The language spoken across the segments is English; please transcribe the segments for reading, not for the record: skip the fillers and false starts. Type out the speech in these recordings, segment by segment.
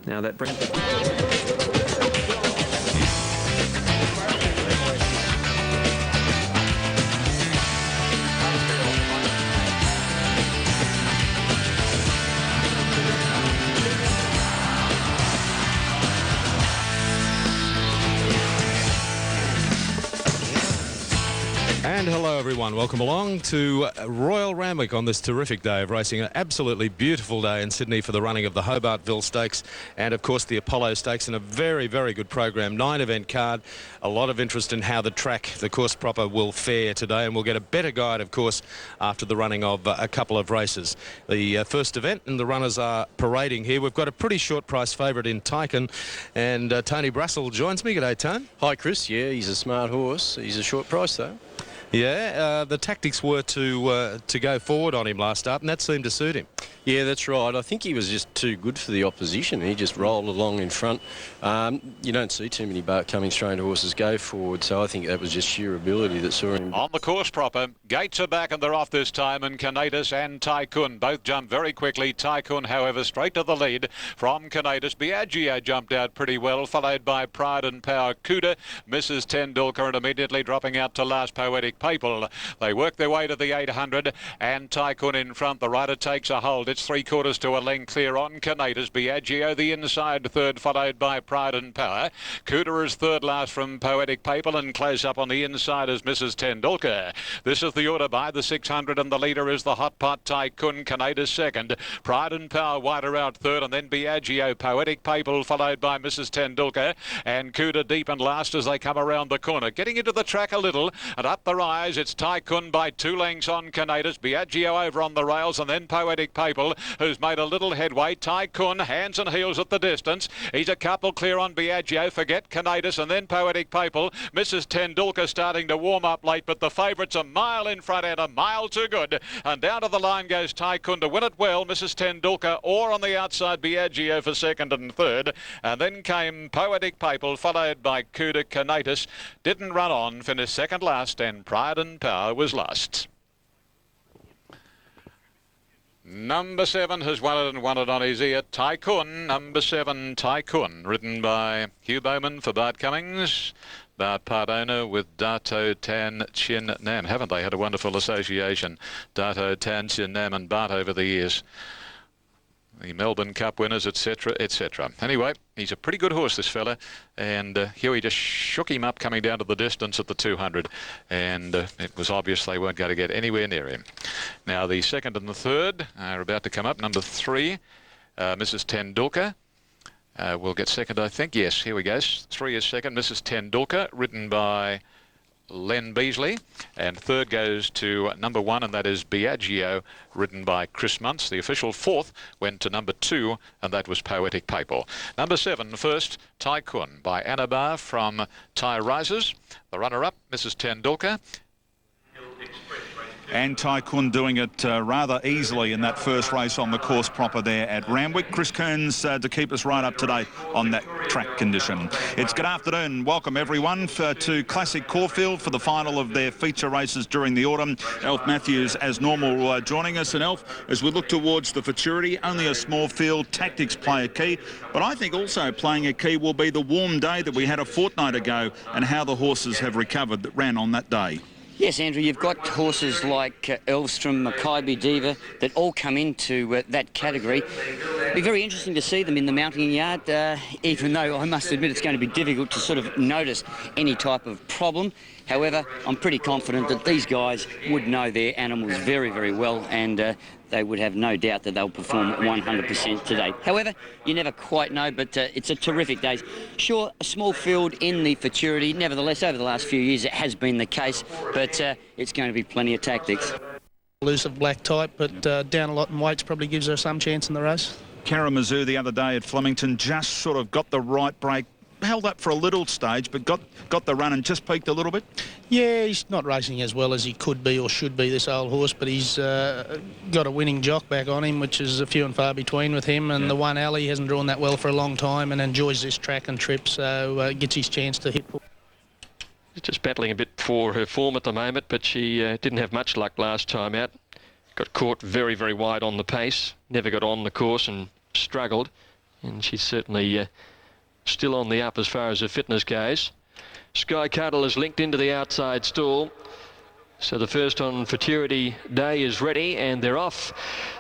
Now that brings... And hello everyone, welcome along to Royal Randwick on this terrific day of racing. An absolutely beautiful day in Sydney for the running of the Hobartville Stakes and of course the Apollo Stakes, and a very, very good program, 9-event card. A lot of interest in how the track, the course proper, will fare today, and we'll get a better guide of course after the running of a couple of races. The first event, and the runners are parading here. We've got a pretty short price favourite in Tycoon, and Tony Brassel joins me. G'day, Tone. Hi Chris. Yeah, he's a smart horse. He's a short price though. Yeah, the tactics were to go forward on him last start, and that seemed to suit him. Yeah, that's right. I think he was just too good for the opposition. He just rolled along in front. You don't see too many coming straight horses go forward, so I think that was just sheer ability that saw him. On the course proper, gates are back and they're off this time, and Canatus and Tycoon both jumped very quickly. Tycoon, however, straight to the lead from Canatus. Biagio jumped out pretty well, followed by Pride and Power. Qlty, Mrs. Tendulkar, and immediately dropping out to last, Poetic People. They work their way to the 800, and Tycoon in front. The rider takes a hold. It's 3/4 to a length clear on Canatus. Biagio the inside third, followed by Pride and Power. Qlty is third last from Poetic People, and close up on the inside is Mrs. Tendulkar. This is the order by the 600, and the leader is the Hot Pot Tycoon. Canatus second, Pride and Power wider out third, and then Biagio, Poetic People, followed by Mrs. Tendulkar, and Qlty deep and last as they come around the corner. Getting into the track a little, and up the rise, it's Tycoon by 2 lengths on Canatus. Biagio over on the rails, and then Poetic People, who's made a little headway. Tycoon, hands and heels at the distance. He's a couple clear on Biagio. Forget Canatus, and then Poetic People. Mrs. Tendulkar starting to warm up late, but the favourite's a mile in front and a mile too good. And down to the line goes Tycoon to win it well. Mrs. Tendulkar, or on the outside Biagio for second and third. And then came Poetic People, followed by Qlty. Canatus didn't run on, finished second last, and Pride and Power was last. Number 7 has won it on his ear. Tycoon, number 7, Tycoon, ridden by Hugh Bowman for Bart Cummings. Bart part owner with Dato Tan Chin Nam. Haven't they had a wonderful association? Dato Tan Chin Nam and Bart over the years. The Melbourne Cup winners, etc., etc. Anyway, he's a pretty good horse, this fella, and Huey just shook him up coming down to the distance at the 200, and it was obvious they weren't going to get anywhere near him. Now the second and the third are about to come up. Number 3, Mrs. Tendulkar. Will get second, I think. Yes, here we go. 3 is second, Mrs. Tendulkar, ridden by Len Beasley, and third goes to number 1, and that is Biagio, ridden by Chris Muntz. The official fourth went to number 2, and that was Poetic People. Number 7 first, Tycoon by Anabar from Ty Rises. The runner-up, Mrs. Tendulkar. And Tycoon doing it rather easily in that first race on the course proper there at Randwick. Chris Kearns to keep us right up to date on that track condition. It's good afternoon. Welcome everyone to Classic Caulfield for the final of their feature races during the autumn. Alf Matthews as normal joining us. And Alf, as we look towards the Futurity, only a small field, tactics play a key. But I think also playing a key will be the warm day that we had a fortnight ago and how the horses have recovered that ran on that day. Yes, Andrew, you've got horses like Elvstrom, Mackay Diva that all come into that category. It'll be very interesting to see them in the mounting yard, even though I must admit it's going to be difficult to sort of notice any type of problem. However, I'm pretty confident that these guys would know their animals very, very well, and they would have no doubt that they'll perform 100% today. However, you never quite know, but it's a terrific day. Sure, a small field in the Futurity. Nevertheless, over the last few years, it has been the case, but it's going to be plenty of tactics. Elusive black type, but down a lot in weights probably gives her some chance in the race. Karamazoo the other day at Flemington just sort of got the right break, held up for a little stage, but got the run and just peaked a little bit. Yeah, he's not racing as well as he could be or should be, this old horse, but he's got a winning jock back on him, which is a few and far between with him. And the one alley hasn't drawn that well for a long time and enjoys this track and trip, so gets his chance to hit. Just battling a bit for her form at the moment, but she didn't have much luck last time out. Got caught very, very wide on the pace, never got on the course and struggled. and she's certainly still on the up as far as her fitness goes. Sky Cuddle is linked into the outside stall. So the first on Futurity Day is ready, and they're off.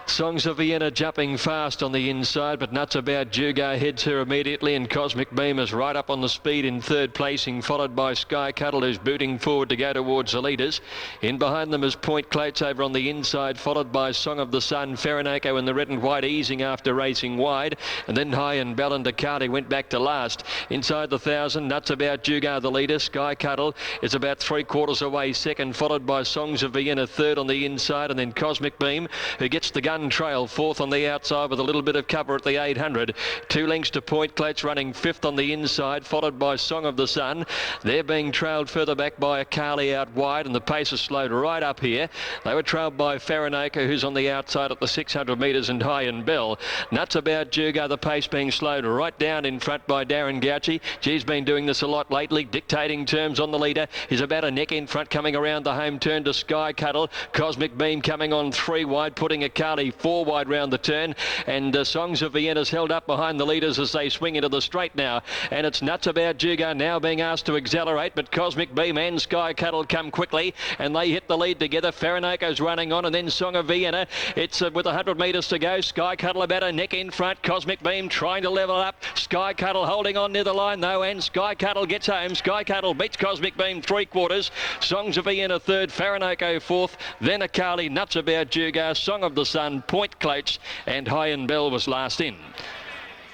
Songs of Vienna jumping fast on the inside, but Nuts About Jugo heads her immediately, and Cosmic Beam is right up on the speed in third placing, followed by Sky Cuddle, who's booting forward to go towards the leaders. In behind them is Point Clotes over on the inside, followed by Song of the Sun, Farinako in the red and white easing after racing wide, and then High and Bell and Qlty went back to last. Inside the 1,000, Nuts About Jugo the leader. Sky Cuddle is about 3/4 away second, followed by Songs of Vienna third on the inside, and then Cosmic Beam, who gets the gun trail fourth on the outside with a little bit of cover at the 800. 2 lengths to Point Clotes running fifth on the inside, followed by Song of the Sun. They're being trailed further back by a Carlyon out wide, and the pace is slowed right up here. They were trailed by Farinako, who's on the outside at the 600 metres, and High and Bell. Nuts About Jugo, the pace being slowed right down in front by Darren Gauci. She's been doing this a lot lately, dictating terms on the leader. He's about a neck in front coming around the home turn to Sky Cuddle. Cosmic Beam coming on 3 wide, putting a Qlty 4 wide round the turn, and Songs of Vienna's held up behind the leaders as they swing into the straight now, and it's Nuts About Jugo now being asked to accelerate, but Cosmic Beam and Sky Cuddle come quickly, and they hit the lead together. Farinako's running on, and then Song of Vienna. It's with 100 metres to go. Sky Cuddle about a neck in front. Cosmic Beam trying to level up. Sky Cuddle holding on near the line though, and Sky Cuddle gets home. Sky Cuddle beats Cosmic Beam 3/4. Songs of Vienna third, Farinako fourth, then a Qlty, Nuts About Jugo, Song of the Sun, Point Clotes, and High and Bell was last in.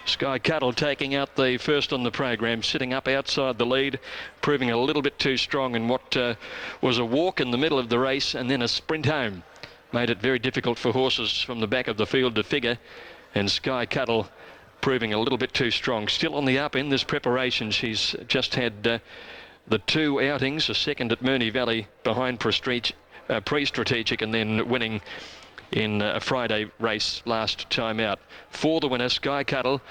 Sky Cuddle taking out the first on the program, sitting up outside the lead, proving a little bit too strong in what was a walk in the middle of the race and then a sprint home. Made it very difficult for horses from the back of the field to figure, and Sky Cuddle proving a little bit too strong. Still on the up in this preparation. She's just had the 2 outings, a second at Moonee Valley behind Pre-Strategic, and then winning in a Friday race last time out. For the winner, Sky Cuddle,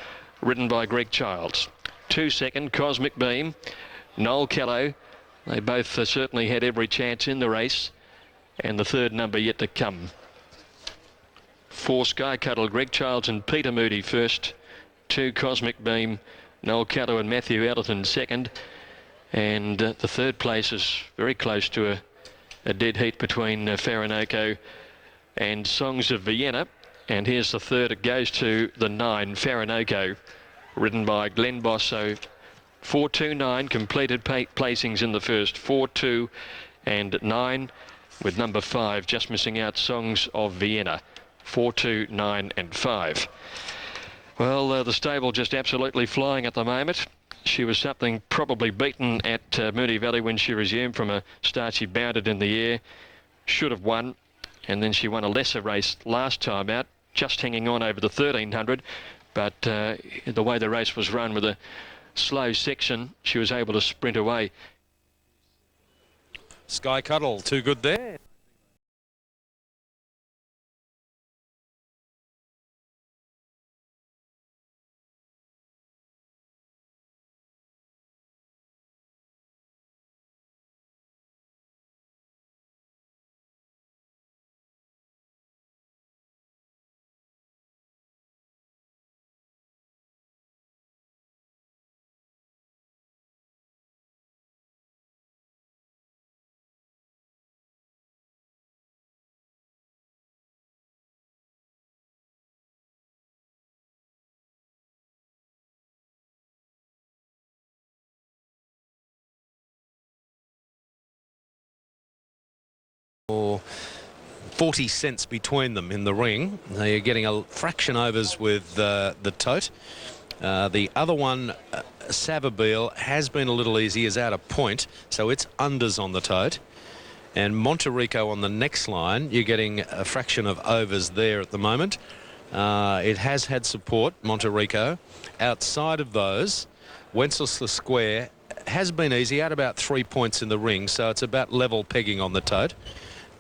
ridden by Greg Childs. 2 second, Cosmic Beam, Noel Callow. They both certainly had every chance in the race, and the third number yet to come. For Sky Cuddle, Greg Childs and Peter Moody first. 2 Cosmic Beam, Noel Callow and Matthew Ellerton second, and the third place is very close to a dead heat between Farinako and Songs of Vienna, and here's the third. It goes to the 9, Farinako, ridden by Glenn Boss. So 4, 2, 9 completed placings in the first, 4, 2 and 9, with number 5 just missing out, Songs of Vienna. 4, 2, 9 and 5. Well, the stable just absolutely flying at the moment. She was something probably beaten at Moonee Valley when she resumed from a start. She bounded in the air, should have won, and then she won a lesser race last time out, just hanging on over the 1300. But the way the race was run with a slow section, she was able to sprint away. Sky Cuddle, too good there. Or 40 cents between them in the ring. They're getting a fraction overs with the tote. The other one, Savabeel, has been a little easy, is out of point, so it's unders on the tote. And Monterico on the next line, you're getting a fraction of overs there at the moment. It has had support, Monterico. Outside of those, Wenceslas Square has been easy, out about 3 points in the ring, so it's about level pegging on the tote.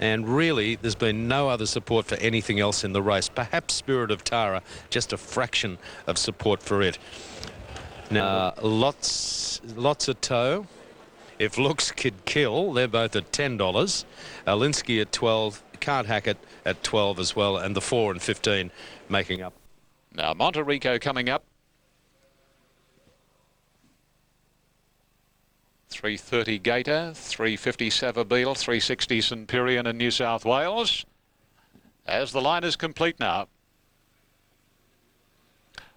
And really, there's been no other support for anything else in the race. Perhaps Spirit of Tara, just a fraction of support for it. Now, lots of toe. If looks could kill, they're both at $10. Alinsky at 12. Can't hack it at 12 as well, and the 4 and 15 making up. Now, Monterico coming up. 3:30 Gator, 3:50 Savabeel, 3:60 Centurion in New South Wales. As the line is complete now.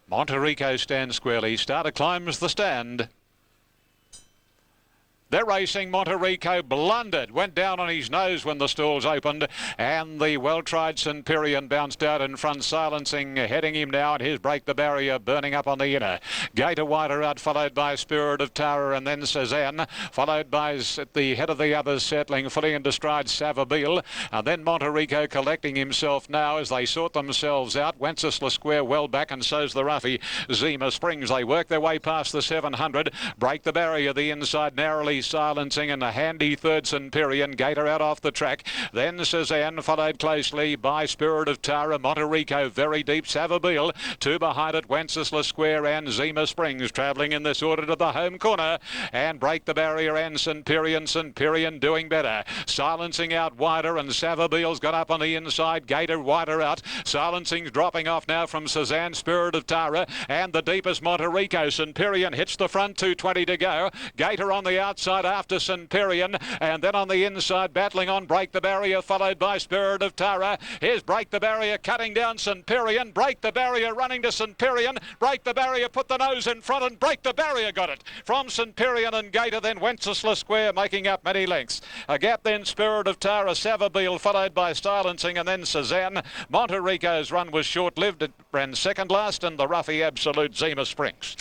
Monterico stands squarely. Starter climbs the stand. They're racing. Monterico blundered, went down on his nose when the stalls opened, and the well-tried Centurion bounced out in front, silencing, heading him now, and here's Break the Barrier burning up on the inner. Gator wider out, followed by Spirit of Tara, and then Cezanne, followed by at the head of the others, settling fully into stride Savabeel, and then Monterico collecting himself now as they sort themselves out. Wenceslas Square well back, and so's the roughie Zima Springs. They work their way past the 700. Break the Barrier, the inside narrowly silencing, and a handy third Centurion. Gator out off the track. Then Cezanne, followed closely by Spirit of Tara. Monterico very deep. Savabeel, two behind it. Wenceslas Square and Zima Springs travelling in this order to the home corner. And Break the Barrier and Centurion. Centurion doing better. Silencing out wider, and Savabeel's got up on the inside. Gator wider out. Silencing's dropping off now from Cezanne. Spirit of Tara and the deepest Monterico. Centurion hits the front, 2:20 to go. Gator on the outside after Centurion, and then on the inside battling on Break the Barrier, followed by Spirit of Tara. Here's Break the Barrier cutting down Centurion. Break the Barrier running to Centurion. Break the Barrier put the nose in front, and Break the Barrier got it from Centurion and Gator. Then Wenceslas Square making up many lengths. A gap then Spirit of Tara, Savabeel, followed by Silencing, and then Cezanne. Monterico's run was short-lived. It ran second last, and the roughie Absolute Zima Springs.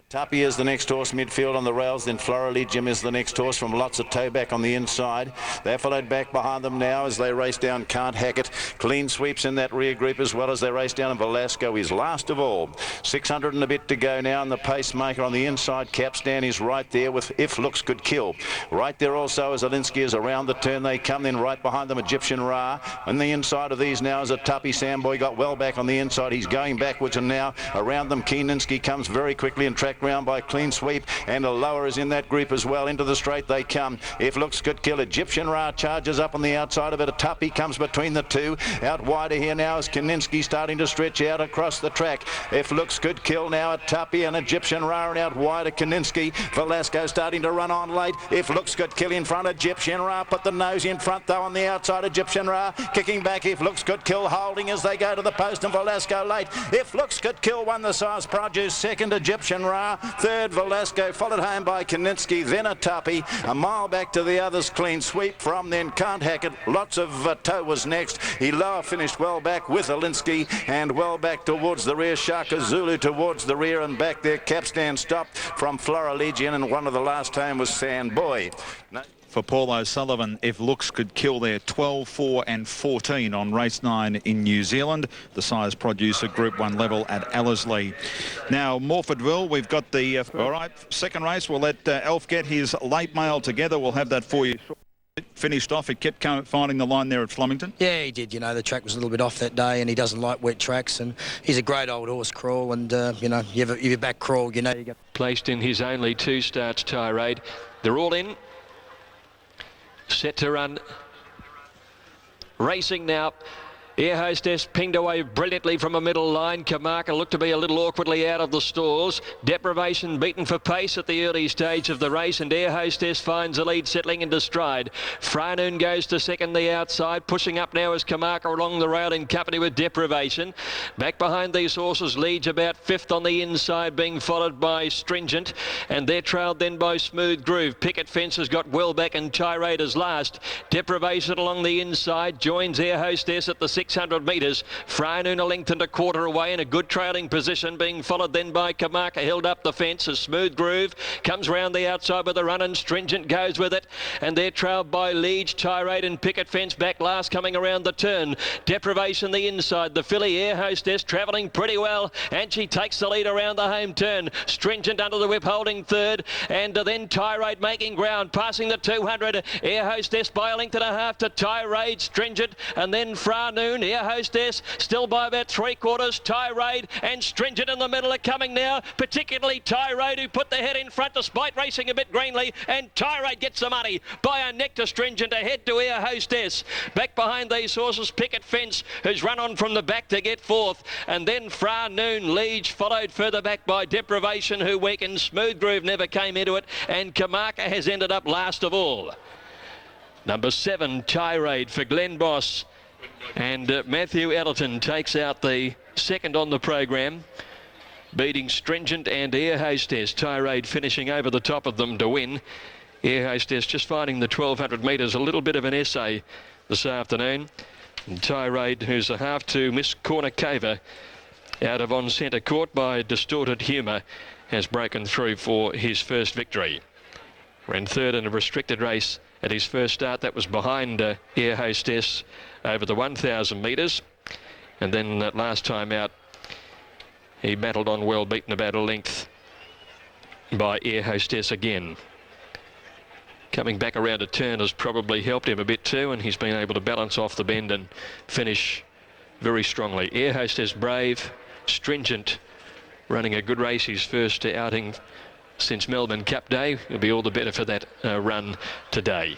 Tuppy is the next horse midfield on the rails, then Floraligium is the next horse from lots of toe back on the inside. They're followed back behind them now as they race down Can't Hack It. Clean Sweeps in that rear group as well as they race down, and Velasco is last of all. 600 and a bit to go now, and the pacemaker on the inside. Capstan is right there with If Looks Could Kill. Right there also as Alinsky is around the turn. They come then right behind them Egyptian Ra. On the inside of these now is a Tuppy. Samboy got well back on the inside. He's going backwards, and now around them Keeninski comes very quickly and tracked round by Clean Sweep, and a lower is in that group as well. Into the straight they come. If Looks Could Kill. Egyptian Ra charges up on the outside of it. A Tuppy comes between the two. Out wider here now is Kaninsky starting to stretch out across the track. If Looks Could Kill now, a Tuppy and Egyptian Ra, and out wider Kaninsky. Velasco starting to run on late. If Looks Could Kill in front. Egyptian Ra put the nose in front though on the outside. Egyptian Ra kicking back. If Looks Could Kill holding as they go to the post, and Velasco late. If Looks Could Kill won the size produce. Second Egyptian Ra. Third Velasco, followed home by Kaninsky, then a Tuppy. A mile back to the others. Clean Sweep from then Can't Hack It. Lots of toe was next. He lower finished well back with Alinsky, and well back towards the rear. Shaka Zulu towards the rear, and back there Capstan stopped from Floraligian, and one of the last home was Sandboy. For Paul O'Sullivan, If Looks Could Kill there, 12, 4 and 14 on race 9 in New Zealand. The size producer Group 1 level at Ellerslie. Now, Morphettville, we've got the... all right, second race. We'll let Elf get his late mail together. We'll have that for you. Finished off. It kept finding the line there at Flemington. Yeah, he did. You know, the track was a little bit off that day, and he doesn't like wet tracks, and he's a great old horse, Crawl, and, you know, you have your back Crawl, you know. You got... Placed in his only 2 starts tirade. They're all in. Set to run. Racing now. Air Hostess pinged away brilliantly from a middle line. Kamaka looked to be a little awkwardly out of the stalls. Deprivation beaten for pace at the early stage of the race, and Air Hostess finds the lead settling into stride. Franoon goes to second the outside. Pushing up now is Kamaka along the rail in company with Deprivation. Back behind these horses, Leeds about 5th on the inside, being followed by Stringent, and they're trailed then by Smooth Groove. Picket Fence has got well back, and Tirade is last. Deprivation along the inside joins Air Hostess at the 600 metres. Franoon a length and a quarter away in a good trailing position, being followed then by Kamaka, held up the fence as Smooth Groove comes round the outside with a run, and Stringent goes with it, and they're trailed by Leeds, Tirade and Picket Fence back last coming around the turn. Deprivation the inside. The filly Air Hostess travelling pretty well, and she takes the lead around the home turn. Stringent under the whip holding third, and then Tirade making ground, passing the 200. Air Hostess by a length and a half to Tirade, Stringent, and then Franoon Noon, Air Hostess, still by about 3/4. Tirade and Stringent in the middle are coming now, particularly Tirade, who put the head in front despite racing a bit greenly, and Tirade gets the money by a neck to Stringent, ahead to Air Hostess. Back behind these horses, Picket Fence, who's run on from the back to get fourth, and then Fra Noon leads, followed further back by Deprivation, who weakened. Smooth Groove never came into it, and Kamaka has ended up last of all. Number 7, Tirade for Glenn Boss, and Matthew Ellerton takes out the second on the program, beating Stringent and Air Hostess. Tirade finishing over the top of them to win. Air Hostess just finding the 1200 metres a little bit of an essay this afternoon. And Tirade, who's a half to Miss Corner Caver out of On Centre, caught by Distorted Humour, has broken through for his first victory. Ran third in a restricted race at his first start. That was behind Air Hostess over the 1,000 metres. And then last time out, he battled on well, beaten about a length by Air Hostess again. Coming back around a turn has probably helped him a bit too, and he's been able to balance off the bend and finish very strongly. Air Hostess brave, Stringent running a good race, his first outing since Melbourne Cup Day. He'll be all the better for that run today.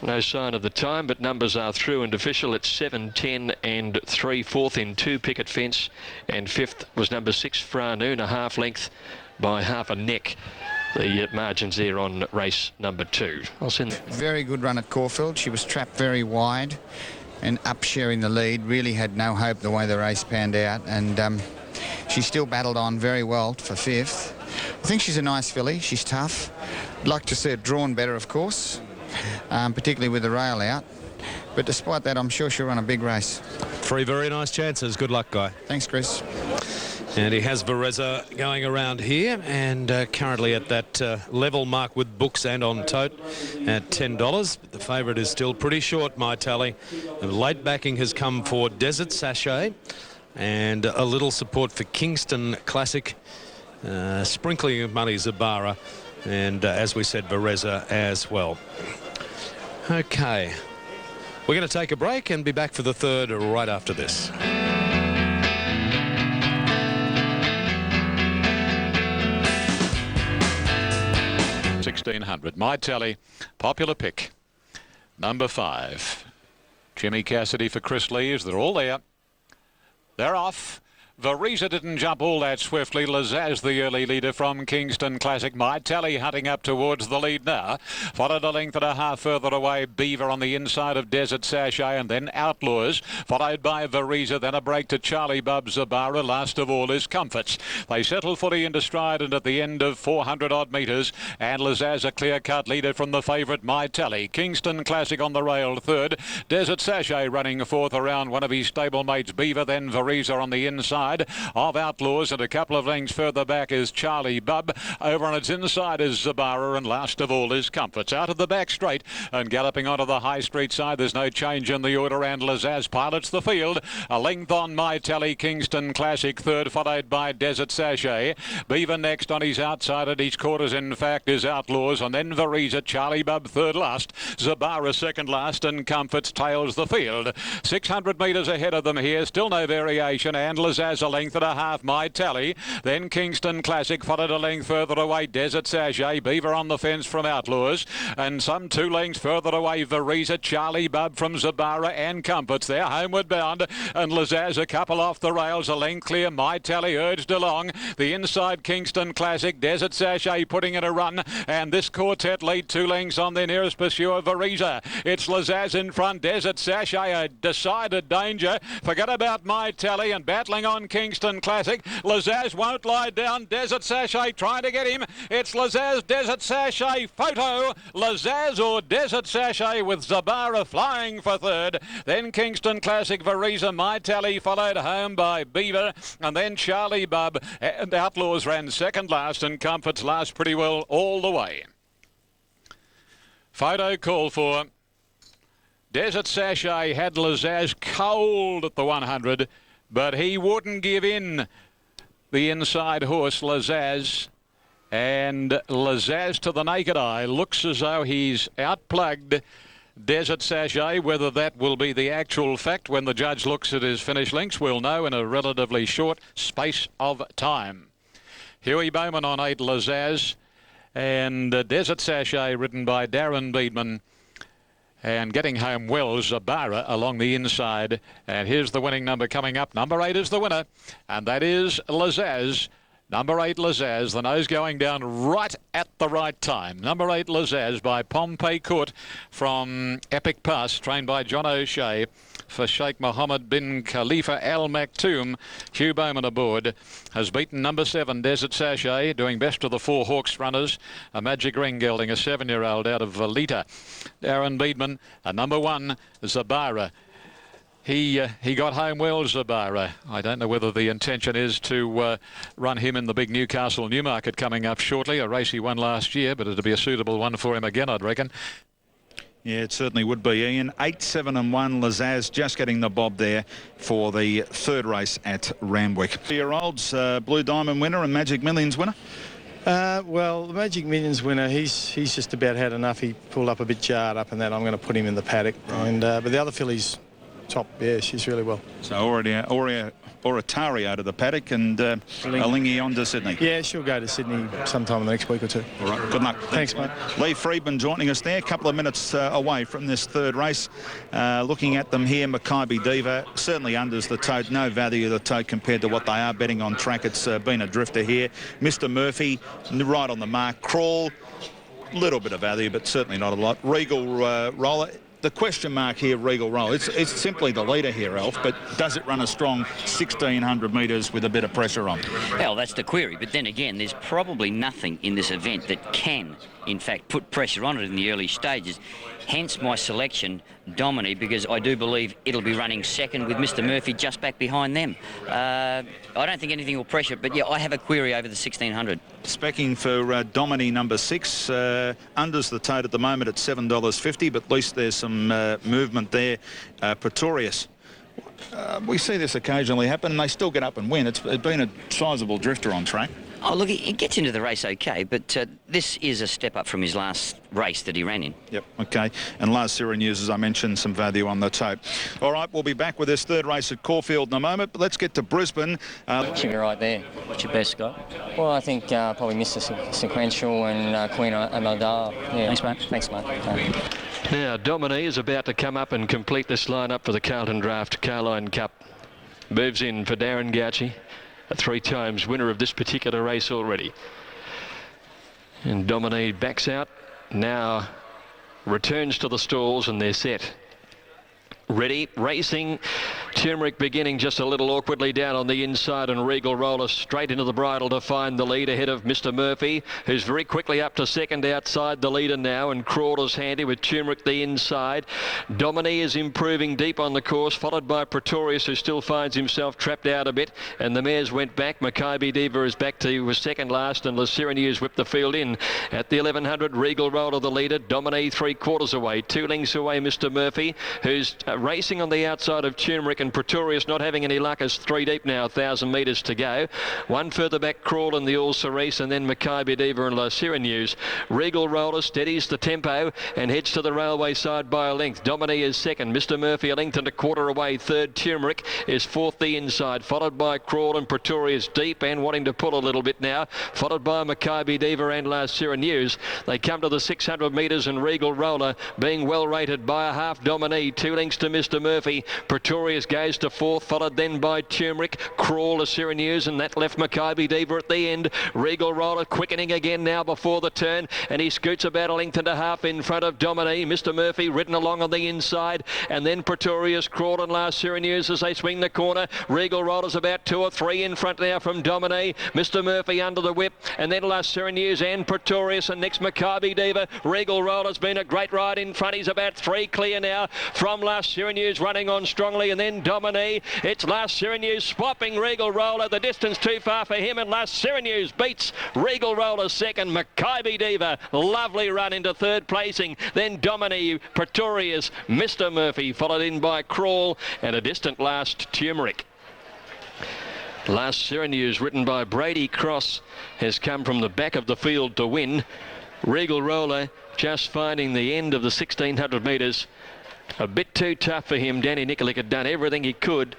No sign of the time, but numbers are through and official. It's 7, 10 and 3. Fourth in 2, Picket Fence, and fifth was number 6, Fra Noon, a half length by half a neck. The margins there on race number 2. I'll send. Very good run at Caulfield. She was trapped very wide and up sharing the lead. Really had no hope the way the race panned out, and she still battled on very well for 5th. I think she's a nice filly. She's tough. I'd like to see it drawn better, of course, particularly with the rail out. But despite that, I'm sure she'll run a big race. 3 very nice chances. Good luck, Guy. Thanks, Chris. And he has Vareza going around here, and currently at that level mark with Books and On Tote at $10. The favourite is still pretty short, My Tally. The late backing has come for Desert Sachet, and a little support for Kingston Classic. Sprinkling of money, Zabara, and as we said, Vareza as well. Okay, we're going to take a break and be back for the third right after this. $1,600. My Tally, popular pick. Number 5. Jimmy Cassidy for Chris Lees. They're all there. They're off. Vareza didn't jump all that swiftly. Lazaz, the early leader from Kingston Classic. My Tally hunting up towards the lead now. Followed a length and a half further away. Beaver on the inside of Desert Sachet, and then Outlaws. Followed by Vareza, then a break to Charlie Bub Zabara. Last of all is Comforts. They settle fully into stride, and at the end of 400 odd metres, and Lazaz a clear-cut leader from the favourite My Tally. Kingston Classic on the rail third. Desert Sachet running fourth around one of his stablemates Beaver, then Vareza on the inside of Outlaws, and a couple of lengths further back is Charlie Bub. Over on its inside is Zabara, and last of all is Comforts. Out of the back straight and galloping onto the high street side. There's no change in the order, and Lazaz pilots the field. A length on My Tally. Kingston Classic third, followed by Desert Sachet. Beaver next on his outside at each quarters, in fact, is Outlaws, and then Vareza. Charlie Bub third last. Zabara second last, and Comforts tails the field. 600 metres ahead of them here. Still no variation, and Lazaz a length and a half, My Tally. Then Kingston Classic, followed a length further away, Desert Sachet. Beaver on the fence from Outlaws, and some 2 lengths further away, Vareza, Charlie Bub from Zabara, and Comforts. They're homeward bound, and Lazaz a couple off the rails, a length clear. My Tally urged along. The inside Kingston Classic, Desert Sachet putting in a run, and this quartet lead 2 lengths on their nearest pursuer, Vareza. It's Lazaz in front, Desert Sachet a decided danger. Forget about My Tally, and battling on Kingston Classic. Lazaz won't lie down. Desert Sachet trying to get him. It's Lazaz, Desert Sachet photo. Lazaz or Desert Sachet with Zabara flying for third. Then Kingston Classic, Vareza, My Tally followed home by Beaver, and then Charlie Bub, and Outlaws ran second last, and Comforts last pretty well all the way. Photo call for Desert Sachet had Lazaz cold at the 100, but he wouldn't give in. The inside horse, Lazaz. And Lazaz, to the naked eye, looks as though he's outplugged Desert Sachet. Whether that will be the actual fact when the judge looks at his finish links, we'll know in a relatively short space of time. Huey Bowman on 8, Lazaz, and Desert Sachet ridden by Darren Beedman. And getting home well, Zabara along the inside. And here's the winning number coming up. Number 8 is the winner, and that is Lazaz. Number 8, Lazaz, the nose going down right at the right time. Number 8, Lazaz by Pompey Court from Epic Pass, trained by John O'Shea for Sheikh Mohammed bin Khalifa Al Maktoum. Hugh Bowman aboard has beaten number 7, Desert Sachet, doing best of the 4 Hawks runners. A Magic Ring gelding, a 7-year-old out of Valita. Darren Beedman, a number 1, Zabara. He got home well, Zabara. I don't know whether the intention is to run him in the big Newcastle Newmarket coming up shortly, a race he won last year, but it'll be a suitable one for him again, I'd reckon. Yeah, it certainly would be, Ian. 8, 7 and 1. Lazaz just getting the bob there for the 3rd race at Randwick. 3-year-olds, Blue Diamond winner and Magic Millions winner. Well, the Magic Millions winner, he's just about had enough. He pulled up a bit jarred up and that. I'm going to put him in the paddock. And but the other filly's top, yeah, she's really well. So Oratari out of the paddock and Alingi on to Sydney. Yeah, she'll go to Sydney sometime in the next week or two. All right, good luck. Thanks, mate. Lee Friedman joining us there, a couple of minutes away from this 3rd race. Looking at them here, Maccabi Diva certainly unders the tote. No value of the tote compared to what they are betting on track. It's been a drifter here. Mr. Murphy, right on the mark. Crawl, little bit of value, but certainly not a lot. Regal Roller. The question mark here, Regal Roll, it's simply the leader here, Alf, but does it run a strong 1,600 metres with a bit of pressure on? Well, that's the query. But then again, there's probably nothing in this event that can, in fact, put pressure on it in the early stages. Hence my selection, Domini, because I do believe it'll be running second with Mr. Murphy just back behind them. I don't think anything will pressure it, but yeah, I have a query over the 1,600. Specking for Domini number 6, unders the tote at the moment at $7.50, but at least there's some movement there. Pretorius. We see this occasionally happen, and they still get up and win. It's been a sizable drifter on track. Oh, look, he gets into the race okay, but this is a step up from his last race that he ran in. Yep, okay. And last Sierra News, as I mentioned, some value on the tote. All right, we'll be back with this 3rd race at Caulfield in a moment, but let's get to Brisbane. Should be right there. What's your best, Scott? Well, I think probably Mr. Sequential and Queen Amaldar. Yeah. Thanks, mate. Thanks, mate. Now, Domini is about to come up and complete this lineup for the Carlton Draft Carlyon Cup. Moves in for Darren Gauci, a 3 times winner of this particular race already. And Domini backs out, now returns to the stalls, and they're set. Ready, racing. Turmeric beginning just a little awkwardly down on the inside, and Regal Roller straight into the bridle to find the lead ahead of Mr. Murphy, who's very quickly up to second outside the leader now, and Crawler's handy with Turmeric the inside. Domini is improving deep on the course, followed by Pretorius, who still finds himself trapped out a bit, and the mares went back. Maccabi Diva is back to was second last, and Lasirinews whipped the field in at the 1100. Regal Roller the leader, Domini 3/4 away, 2 lengths away Mr. Murphy, who's racing on the outside of Turmeric, and Pretorius not having any luck as 3 deep now, 1,000 metres to go. 1 further back, Crawl and the All Cerise, and then Maccabi Diva and Lasirinews. Regal Roller steadies the tempo and heads to the railway side by a length. Domini is second, Mr. Murphy a length and a quarter away, third. Turmeric is fourth the inside, followed by Crawl and Pretorius deep and wanting to pull a little bit now, followed by Maccabi Diva and Lasirinews. They come to the 600 metres, and Regal Roller being well rated by a half. Domini 2 lengths to Mr. Murphy. Pretorius goes to fourth, followed then by Turmeric, Crawl, Lasirinews, and that left Maccabi Diva at the end. Regal Roller quickening again now before the turn, and he scoots about a length and a half in front of Domini. Mr. Murphy ridden along on the inside, and then Pretorius, Crawl and Lasirinews as they swing the corner. Regal Roller's about 2 or 3 in front now from Domini. Mr. Murphy under the whip, and then Lasirinews and Pretorius, and next Maccabi Diva. Regal Roller's been a great ride in front. He's about 3 clear now from Lasirinews, running on strongly, and then Domini. It's Lasirinews swapping Regal Roller. The distance too far for him, and Lasirinews beats Regal Roller second. Maccabi Diva, lovely run into third placing. Then Domini, Pretorius, Mr. Murphy, followed in by Crawl, and a distant last, Turmeric. Lasirinews, written by Brady Cross, has come from the back of the field to win. Regal Roller just finding the end of the 1600 metres a bit too tough for him. Danny Nikolic had done everything he could,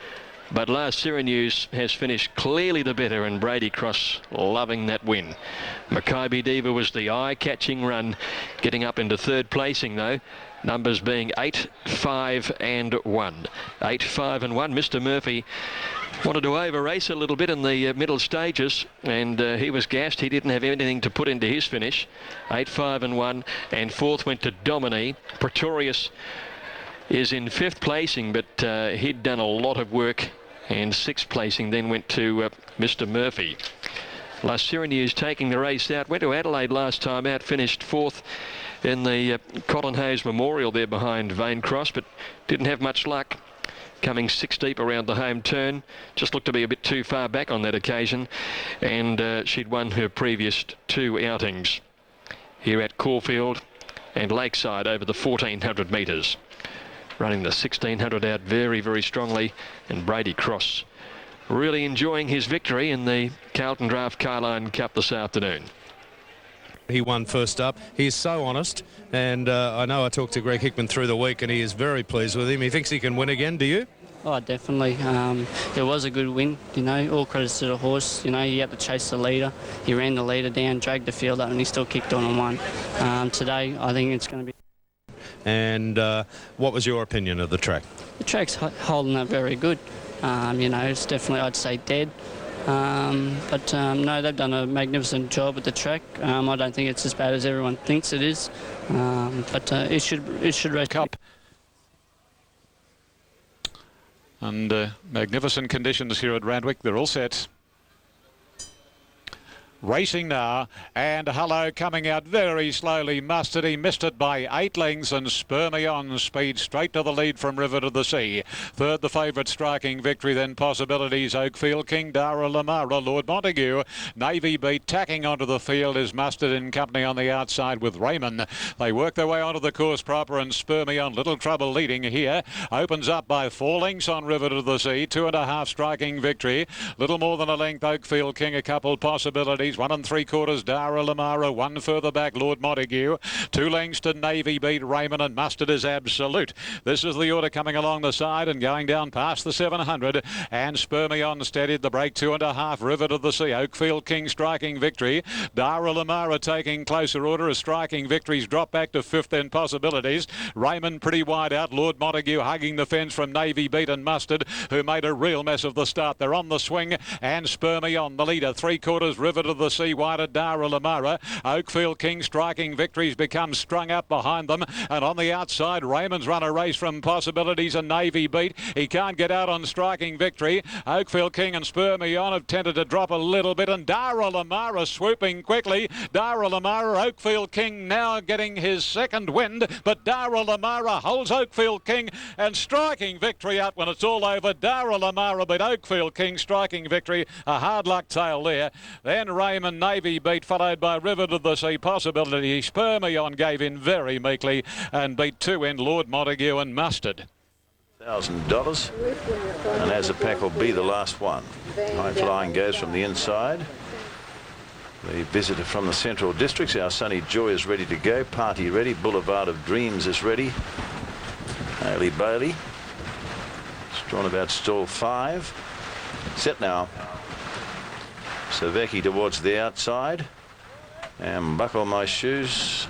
but Last Syracuse has finished clearly the better, and Brady Cross loving that win. Maccabi Diva was the eye-catching run, getting up into third placing though. Numbers being 8, 5 and 1. 8, 5 and 1. Mr. Murphy wanted to over-race a little bit in the middle stages, and he was gassed. He didn't have anything to put into his finish. 8, 5 and 1, and fourth went to Domini. Pretorius is in fifth placing, but he'd done a lot of work, and sixth placing then went to Mr. Murphy. Last Syracuse taking the race out, went to Adelaide last time out, finished fourth in the Cotton Hayes Memorial there behind Vane Cross, but didn't have much luck. Coming 6 deep around the home turn, just looked to be a bit too far back on that occasion, and she'd won her previous 2 outings here at Caulfield and Lakeside over the 1400 metres. Running the 1600 out very, very strongly, and Brady Cross really enjoying his victory in the Carlton Draft Carlyon Cup this afternoon. He won first up. He is so honest, and I know I talked to Greg Hickman through the week, and he is very pleased with him. He thinks he can win again. Do you? Oh, definitely. It was a good win, you know, all credits to the horse. You know, he had to chase the leader. He ran the leader down, dragged the field up, and he still kicked on and won. Today, I think it's going to be... And what was your opinion of the track? The track's holding up very good. You know, it's definitely, I'd say, dead. But no, they've done a magnificent job at the track. I don't think it's as bad as everyone thinks it is. But it should race. Cup. And magnificent conditions here at Randwick. They're all set. Racing now, and Hello coming out very slowly. Mustard, he missed it by 8 lengths, and Spermion speed straight to the lead from River to the Sea. Third, the favourite Striking Victory, then Possibilities, Oakfield King, Dara Lamara, Lord Montague. Navy Beat tacking onto the field is Mustard in company on the outside with Raymond. They work their way onto the course proper, and Spermion, little trouble leading here. Opens up by 4 lengths on River to the Sea, 2.5 Striking Victory. Little more than a length Oakfield King, a couple Possibilities. 1 3/4 Dara Lamara, 1 further back Lord Montague, 2 lengths to Navy Beat, Raymond, and Mustard is Absolute. This is the order coming along the side and going down past the 700, and Spermion steadied the break, 2.5 River to the Sea. Oakfield King Striking Victory, Dara Lamara taking closer order as Striking Victories drop back to 5th, then Possibilities. Raymond pretty wide out, Lord Montague hugging the fence from Navy Beat and Mustard, who made a real mess of the start. They're on the swing, and Spermion the leader, 3/4 River to the Sea wide of Dara Lamara. Oakfield King Striking Victories become strung up behind them, and on the outside Raymond's run a race from Possibilities and Navy Beat. He can't get out on Striking Victory. Oakfield King and Spermion have tended to drop a little bit, and Dara Lamara swooping quickly. Dara Lamara, Oakfield King now getting his second wind, but Dara Lamara holds Oakfield King, and Striking Victory out when it's all over. Dara Lamara beat Oakfield King Striking Victory, a hard luck tail there. Then Raymond, Navy Beat, followed by River to the Sea, Possibility. Spermion gave in very meekly and beat 2 in Lord Montague and Mustard. $1,000, and as a pack will be the last one. High Flying goes from the inside. The visitor from the Central Districts, our Sunny Joy, is ready to go. Party ready. Boulevard of Dreams is ready. Haley Bailey. It's drawn about stall 5. Set now. Savecki towards the outside, and Buckle My Shoes.